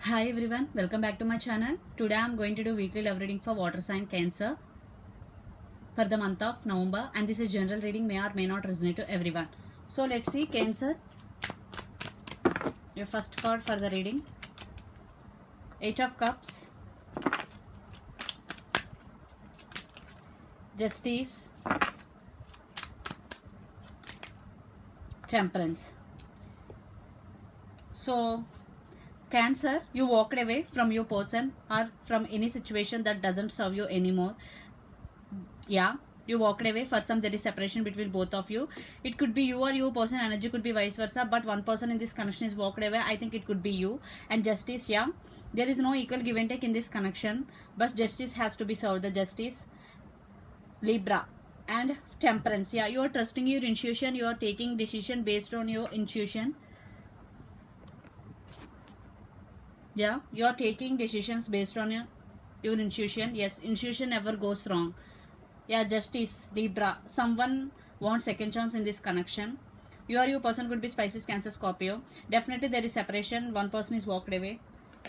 Hi everyone, welcome back to my channel. Today I am going to do weekly love reading for water sign Cancer for the month of November, and this is general reading, may or may not resonate to everyone. So let's see Cancer, your first card for the reading. Eight of Cups, Justice, Temperance. So Cancer, you walked away from your person or from any situation that doesn't serve you anymore. Yeah, you walked away. For some, there is separation between both of you. It could be you or your person, energy could be vice versa, but one person in this connection is walked away. I think it could be you. And Justice, yeah, there is no equal give and take in this connection, but justice has to be served. The Justice, Libra, and Temperance, yeah, you are trusting your intuition, you are taking decision based on your intuition. Yeah, you are taking decisions based on your intuition. Yes, intuition never goes wrong. Yeah, Justice, Libra, someone wants second chance in this connection. You or your person could be Pisces, Cancer, Scorpio. Definitely there is separation, one person is walked away.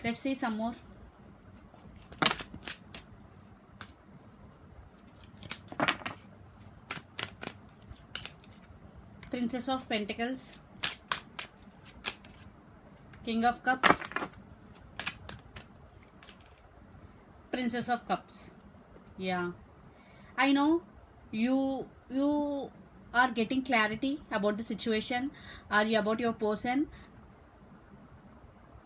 Let's see some more. Princess of Pentacles, King of Cups, Princess of Cups. Yeah, I know you are getting clarity about the situation or about your person.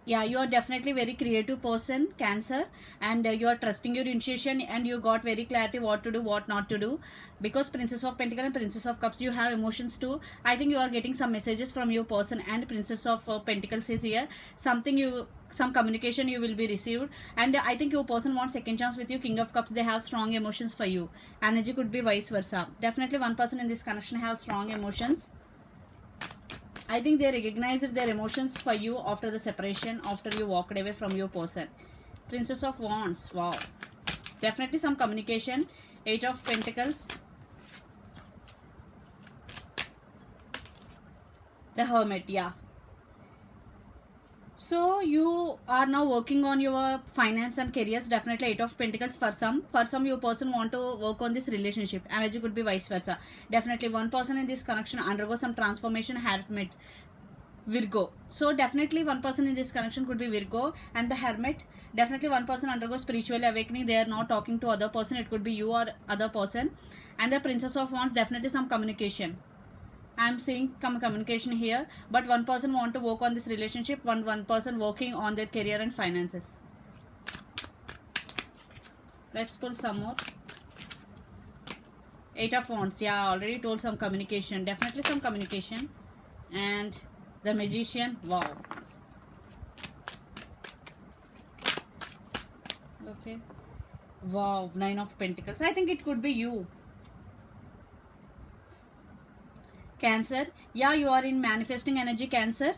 Yeah, you are definitely very creative person, Cancer, and you are trusting your intuition, and you got very clarity what to do, what not to do, because Princess of Pentacles and Princess of Cups, you have emotions too. I think you are getting some messages from your person, and Princess of Pentacles is here. Some communication you will be received, and I think your person wants second chance with you. King of Cups, they have strong emotions for you. Energy could be vice versa. Definitely one person in this connection has strong emotions. I think they recognized their emotions for you after the separation, after you walked away from your person. Princess of Wands, wow. Definitely some communication. Eight of Pentacles. The Hermit, yeah. So you are now working on your finance and careers. Definitely Eight of Pentacles for some your person want to work on this relationship. Energy could be vice versa. Definitely one person in this connection undergo some transformation. Hermit, Virgo. So definitely one person in this connection could be Virgo, and the Hermit, definitely one person undergoes spiritual awakening. They are not talking to other person. It could be you or other person. And the Princess of Wands, definitely some communication. I'm seeing communication here, but one person want to work on this relationship, one person working on their career and finances. Let's pull some more. Eight of Wands, yeah, already told some communication, definitely some communication. And the Magician, wow. Okay, wow, Nine of Pentacles. I think it could be you, Cancer. Yeah, you are in manifesting energy, Cancer.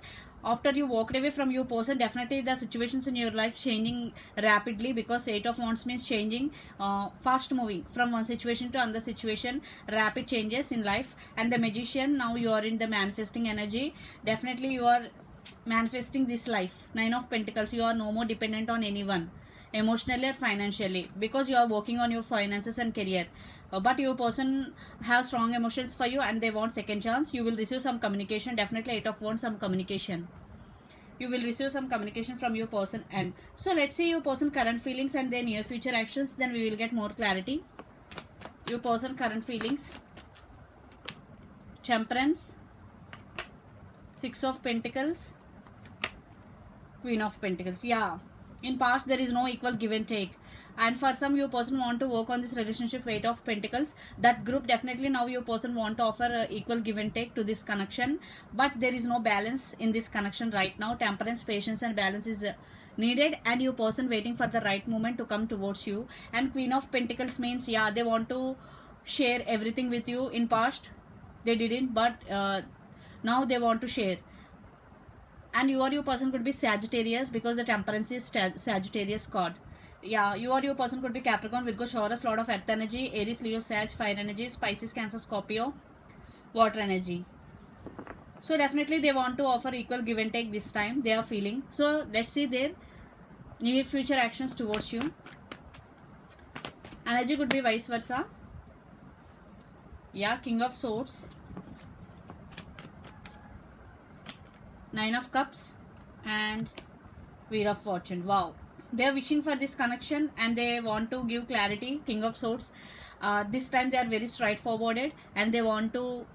After you walked away from your person, definitely the situations in your life changing rapidly, because Eight of Wands means changing, fast moving from one situation to another situation, rapid changes in life. And the Magician, now you are in the manifesting energy. Definitely you are manifesting this life. Nine of Pentacles, you are no more dependent on anyone, emotionally or financially, because you are working on your finances and career. But your person have strong emotions for you, and they want second chance. You will receive some communication. Definitely Eight of Wands, some communication. You will receive some communication from your person. And so let's see your person current feelings and their near future actions, then we will get more clarity. Your person current feelings. Temperance, Six of Pentacles, Queen of Pentacles. Yeah, in past there is no equal give and take, and for some your person want to work on this relationship. Eight of Pentacles, that group, definitely now your person want to offer equal give and take to this connection, but there is no balance in this connection right now. Temperance, patience and balance is needed, and your person waiting for the right moment to come towards you. And Queen of Pentacles means, yeah, they want to share everything with you. In past they didn't, but now they want to share. And you or your person could be Sagittarius, because the Temperance is Sagittarius card. Yeah, you or your person could be Capricorn, Virgo, Taurus, Lord of Earth energy, Aries, Leo, Sag, fire energy, Pisces, Cancer, Scorpio, water energy. So definitely they want to offer equal give and take this time, they are feeling. So let's see there. near future actions towards you. Energy could be vice versa. Yeah, King of Swords, Nine of Cups, and Wheel of Fortune. Wow, they are wishing for this connection and they want to give clarity. King of Swords, this time they are very straightforwarded and they want to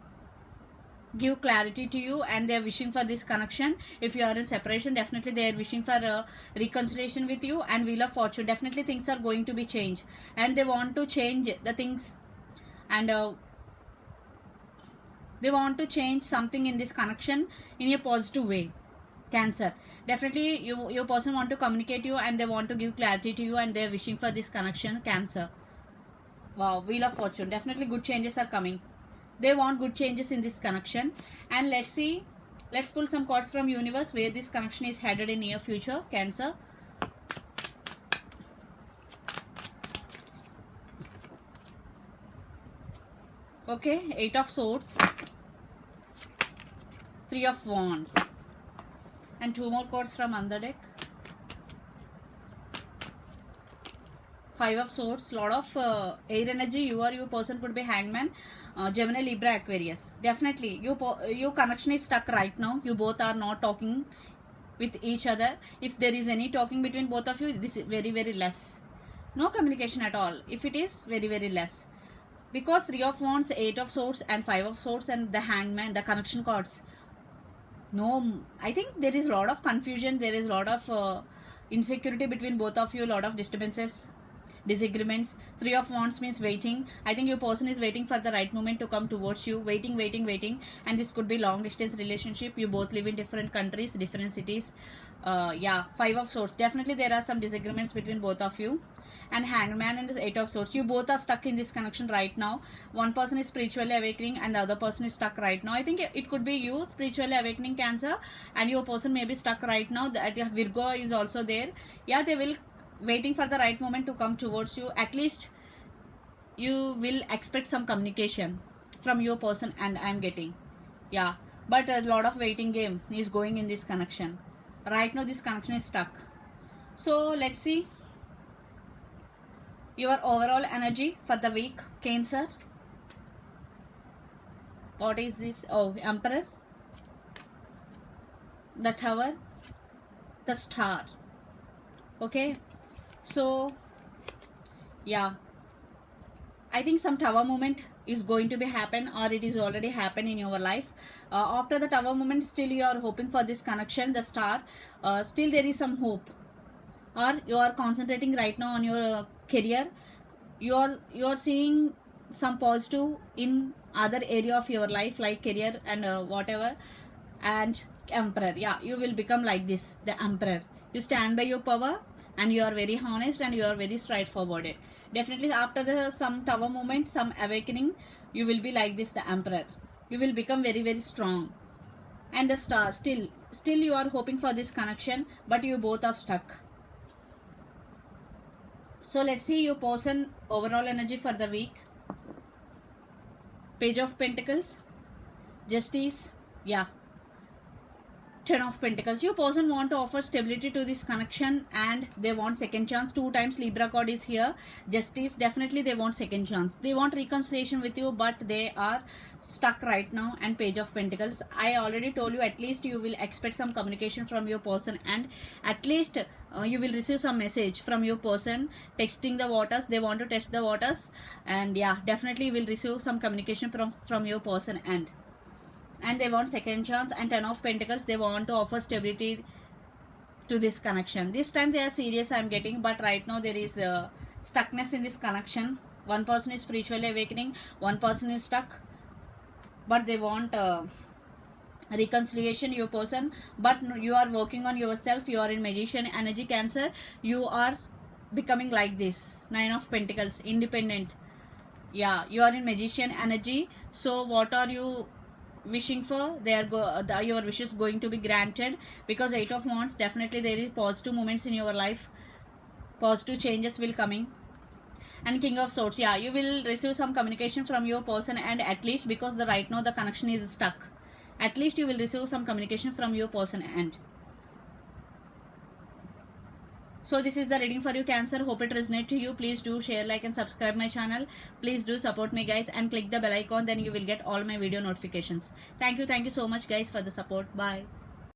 give clarity to you and they are wishing for this connection. If you are in separation, definitely they are wishing for reconciliation with you. And Wheel of Fortune, definitely things are going to be changed and they want to change the things, and they want to change something in this connection in a positive way. Cancer, definitely your person want to communicate you and they want to give clarity to you and they are wishing for this connection. Cancer, wow, Wheel of Fortune, definitely good changes are coming. They want good changes in this connection. And let's see, let's pull some cards from universe where this connection is headed in near future. Cancer, okay, Eight of Swords, Three of Wands, and two more cards from under deck. Five of Swords, lot of air energy. You or your person could be Hangman, Gemini, Libra, Aquarius. Definitely, your connection is stuck right now. You both are not talking with each other. If there is any talking between both of you, this is very, very less. No communication at all. If it is, very, very less. Because Three of Wands, Eight of Swords, and Five of Swords, and the Hangman, the connection cards. No, I think there is a lot of confusion. There is a lot of insecurity between both of you. A lot of disturbances, disagreements. Three of Wands means waiting. I think your person is waiting for the right moment to come towards you. Waiting. And this could be long distance relationship. You both live in different countries, different cities. Yeah, Five of Swords. Definitely there are some disagreements between both of you. And Hangman and Eight of Swords. You both are stuck in this connection right now. One person is spiritually awakening and the other person is stuck right now. I think it could be you, spiritually awakening, Cancer, and your person may be stuck right now. That Virgo is also there. Yeah, they will waiting for the right moment to come towards you. At least you will expect some communication from your person, and I am getting, yeah, but a lot of waiting game is going in this connection right now. This connection is stuck. So let's see your overall energy for the week, Cancer. What is this? Oh, Emperor, the Tower, the Star. Okay, so yeah, I think some tower moment is going to be happen, or it is already happened in your life. After the tower moment, still you are hoping for this connection, the Star. Still there is some hope, or you are concentrating right now on your career. You are seeing some positive in other area of your life like career and whatever. And Emperor, yeah, you will become like this, the Emperor. You stand by your power and you are very honest and you are very straightforward. Definitely after some tower moment, some awakening, you will be like this, the Emperor. You will become very, very strong. And the Star, still you are hoping for this connection, but you both are stuck. So let's see your person overall energy for the week. Page of Pentacles, Justice, yeah, Ten of Pentacles. Your person want to offer stability to this connection and they want second chance. 2 times Libra card is here. Justice, definitely they want second chance. They want reconciliation with you, but they are stuck right now. And Page of Pentacles, I already told you, at least you will expect some communication from your person, and at least you will receive some message from your person texting the waters. They want to test the waters, and yeah, definitely you will receive some communication from your person, and they want second chance. And Ten of Pentacles, they want to offer stability to this connection. This time they are serious, I am getting, but right now there is stuckness in this connection. One person is spiritually awakening, one person is stuck, but they want reconciliation, your person, but you are working on yourself. You are in Magician energy, Cancer. You are becoming like this, Nine of Pentacles, independent. Yeah, you are in Magician energy. So what are you wishing for? Your wish is going to be granted, because Eight of Wands, definitely there is positive moments in your life, positive changes will coming. And King of Swords, yeah, you will receive some communication from your person, and at least, because right now the connection is stuck, at least you will receive some communication from your person. And So this is the reading for you, Cancer. Hope it resonates to you. Please do share, like and subscribe my channel. Please do support me, guys, and click the bell icon. Then you will get all my video notifications. Thank you so much, guys, for the support. Bye.